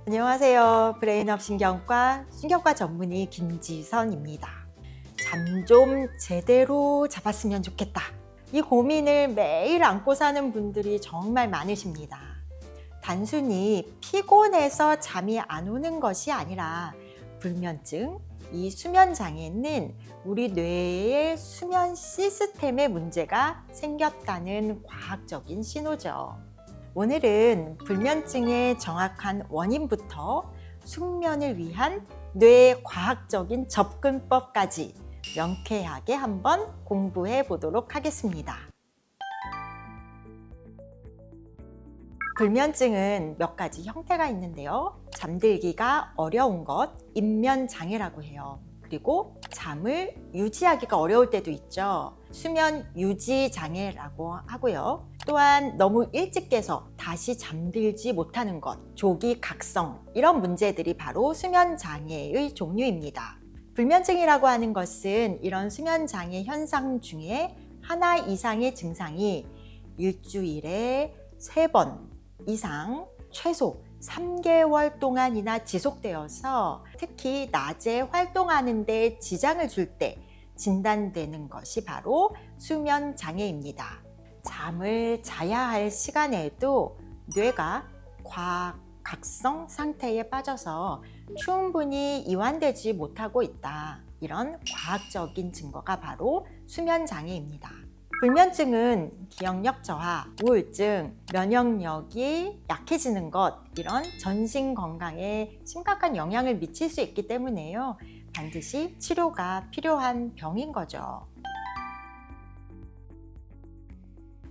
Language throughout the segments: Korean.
안녕하세요. 브레인업 신경과 전문의 김지선입니다. 잠 좀 제대로 잡았으면 좋겠다. 이 고민을 매일 안고 사는 분들이 정말 많으십니다. 단순히 피곤해서 잠이 안 오는 것이 아니라 불면증, 이 수면 장애는 우리 뇌의 수면 시스템에 문제가 생겼다는 과학적인 신호죠. 오늘은 불면증의 정확한 원인부터 숙면을 위한 뇌의 과학적인 접근법까지 명쾌하게 한번 공부해 보도록 하겠습니다. 불면증은 몇 가지 형태가 있는데요. 잠들기가 어려운 것, 입면장애라고 해요. 그리고 잠을 유지하기가 어려울 때도 있죠. 수면 유지장애라고 하고요. 또한 너무 일찍 깨서 다시 잠들지 못하는 것, 조기 각성, 이런 문제들이 바로 수면장애의 종류입니다. 불면증이라고 하는 것은 이런 수면장애 현상 중에 하나 이상의 증상이 일주일에 3번 이상 최소 3개월 동안이나 지속되어서 특히 낮에 활동하는 데 지장을 줄 때 진단되는 것이 바로 수면 장애입니다. 잠을 자야 할 시간에도 뇌가 과각성 상태에 빠져서 충분히 이완되지 못하고 있다. 이런 과학적인 증거가 바로 수면 장애입니다. 불면증은 기억력 저하, 우울증, 면역력이 약해지는 것, 이런 전신 건강에 심각한 영향을 미칠 수 있기 때문에요. 반드시 치료가 필요한 병인 거죠.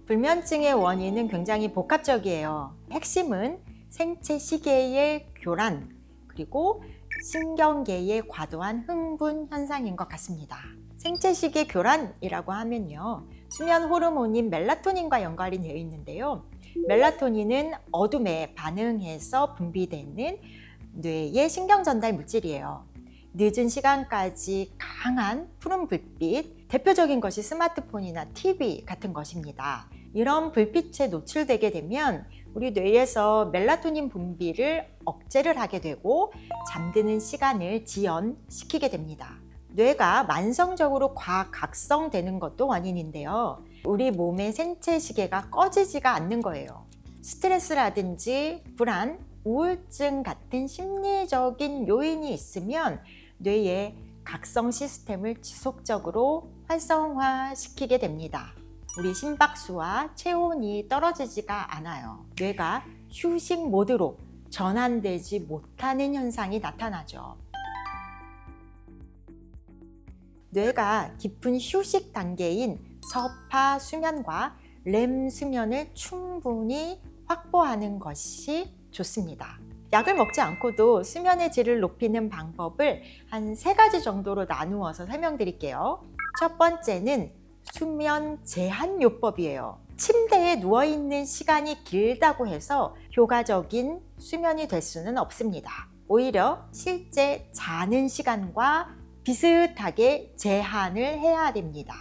불면증의 원인은 굉장히 복합적이에요. 핵심은 생체 시계의 교란, 그리고 신경계의 과도한 흥분 현상인 것 같습니다. 생체 시계 교란이라고 하면요, 수면 호르몬인 멜라토닌과 연관이 되어 있는데요. 멜라토닌은 어둠에 반응해서 분비되는 뇌의 신경 전달 물질이에요. 늦은 시간까지 강한 푸른 불빛, 대표적인 것이 스마트폰이나 TV 같은 것입니다. 이런 불빛에 노출되게 되면 우리 뇌에서 멜라토닌 분비를 억제를 하게 되고 잠드는 시간을 지연시키게 됩니다. 뇌가 만성적으로 과각성되는 것도 원인인데요. 우리 몸의 생체 시계가 꺼지지가 않는 거예요. 스트레스라든지 불안, 우울증 같은 심리적인 요인이 있으면 뇌의 각성 시스템을 지속적으로 활성화시키게 됩니다. 우리 심박수와 체온이 떨어지지가 않아요. 뇌가 휴식 모드로 전환되지 못하는 현상이 나타나죠. 뇌가 깊은 휴식 단계인 서파 수면과 렘 수면을 충분히 확보하는 것이 좋습니다. 약을 먹지 않고도 수면의 질을 높이는 방법을 한 3가지 정도로 나누어서 설명드릴게요. 첫 번째는 수면 제한요법이에요. 침대에 누워있는 시간이 길다고 해서 효과적인 수면이 될 수는 없습니다. 오히려 실제 자는 시간과 비슷하게 제한을 해야 됩니다.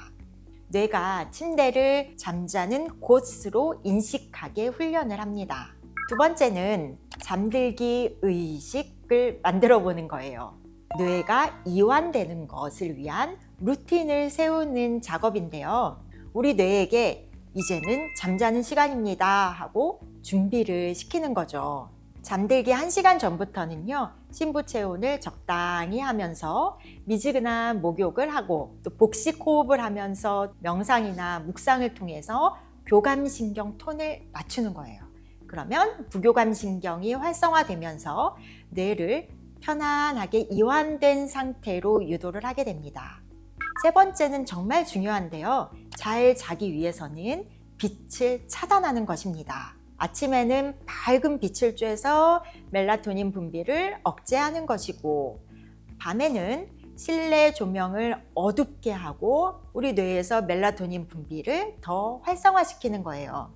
뇌가 침대를 잠자는 곳으로 인식하게 훈련을 합니다. 두 번째는 잠들기 의식을 만들어 보는 거예요. 뇌가 이완되는 것을 위한 루틴을 세우는 작업인데요. 우리 뇌에게 이제는 잠자는 시간입니다 하고 준비를 시키는 거죠. 잠들기 1시간 전부터는요, 심부 체온을 적당히 하면서 미지근한 목욕을 하고 또 복식 호흡을 하면서 명상이나 묵상을 통해서 교감신경 톤을 맞추는 거예요. 그러면 부교감신경이 활성화되면서 뇌를 편안하게 이완된 상태로 유도를 하게 됩니다. 세 번째는 정말 중요한데요. 잘 자기 위해서는 빛을 차단하는 것입니다. 아침에는 밝은 빛을 쬐서 멜라토닌 분비를 억제하는 것이고, 밤에는 실내 조명을 어둡게 하고 우리 뇌에서 멜라토닌 분비를 더 활성화시키는 거예요.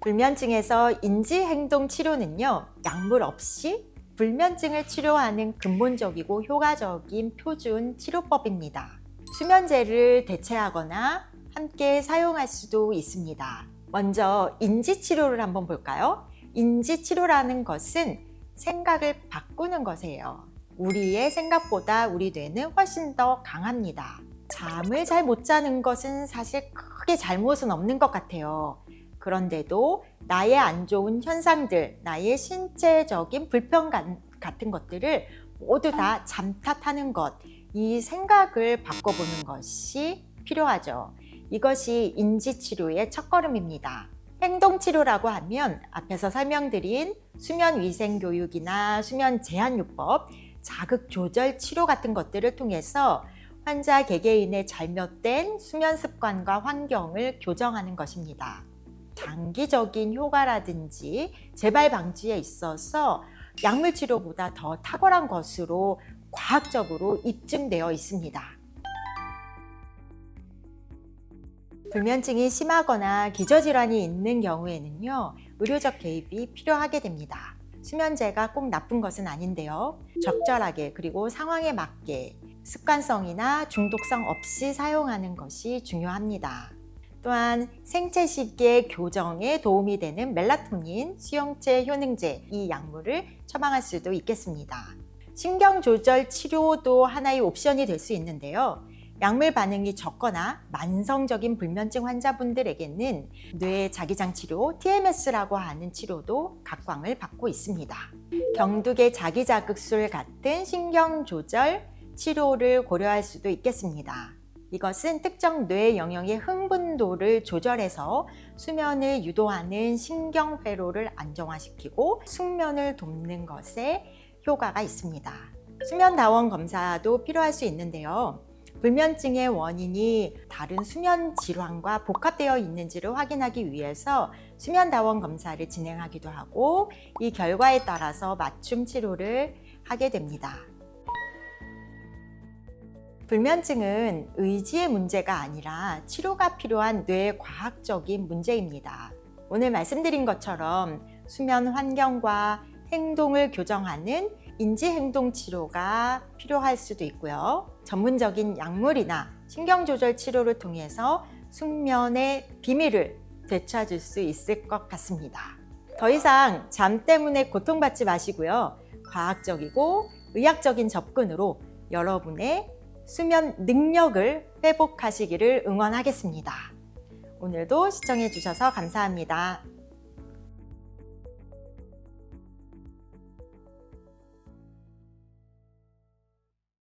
불면증에서 인지행동 치료는요, 약물 없이 불면증을 치료하는 근본적이고 효과적인 표준 치료법입니다. 수면제를 대체하거나 함께 사용할 수도 있습니다. 먼저 인지치료를 한번 볼까요? 인지치료라는 것은 생각을 바꾸는 것이에요. 우리의 생각보다 우리 뇌는 훨씬 더 강합니다. 잠을 잘 못 자는 것은 사실 크게 잘못은 없는 것 같아요. 그런데도 나의 안 좋은 현상들, 나의 신체적인 불편 같은 것들을 모두 다 잠 탓하는 것, 이 생각을 바꿔보는 것이 필요하죠. 이것이 인지치료의 첫걸음입니다. 행동치료라고 하면 앞에서 설명드린 수면위생교육이나 수면제한요법, 자극조절 치료 같은 것들을 통해서 환자 개개인의 잘못된 수면 습관과 환경을 교정하는 것입니다. 장기적인 효과라든지 재발 방지에 있어서 약물 치료보다 더 탁월한 것으로 과학적으로 입증되어 있습니다. 불면증이 심하거나 기저질환이 있는 경우에는요, 의료적 개입이 필요하게 됩니다. 수면제가 꼭 나쁜 것은 아닌데요. 적절하게 그리고 상황에 맞게 습관성이나 중독성 없이 사용하는 것이 중요합니다. 또한 생체시계 교정에 도움이 되는 멜라토닌, 수용체 효능제, 이 약물을 처방할 수도 있겠습니다. 신경조절 치료도 하나의 옵션이 될 수 있는데요. 약물 반응이 적거나 만성적인 불면증 환자분들에게는 뇌 자기장 치료, TMS라고 하는 치료도 각광을 받고 있습니다. 경두계 자기자극술 같은 신경조절 치료를 고려할 수도 있겠습니다. 이것은 특정 뇌 영역의 흥분도를 조절해서 수면을 유도하는 신경회로를 안정화시키고 숙면을 돕는 것에 효과가 있습니다. 수면다원 검사도 필요할 수 있는데요. 불면증의 원인이 다른 수면 질환과 복합되어 있는지를 확인하기 위해서 수면다원 검사를 진행하기도 하고 이 결과에 따라서 맞춤 치료를 하게 됩니다. 불면증은 의지의 문제가 아니라 치료가 필요한 뇌과학적인 문제입니다. 오늘 말씀드린 것처럼 수면 환경과 행동을 교정하는 인지행동치료가 필요할 수도 있고요. 전문적인 약물이나 신경조절 치료를 통해서 숙면의 비밀을 되찾을 수 있을 것 같습니다. 더 이상 잠 때문에 고통받지 마시고요. 과학적이고 의학적인 접근으로 여러분의 수면 능력을 회복하시기를 응원하겠습니다. 오늘도 시청해 주셔서 감사합니다.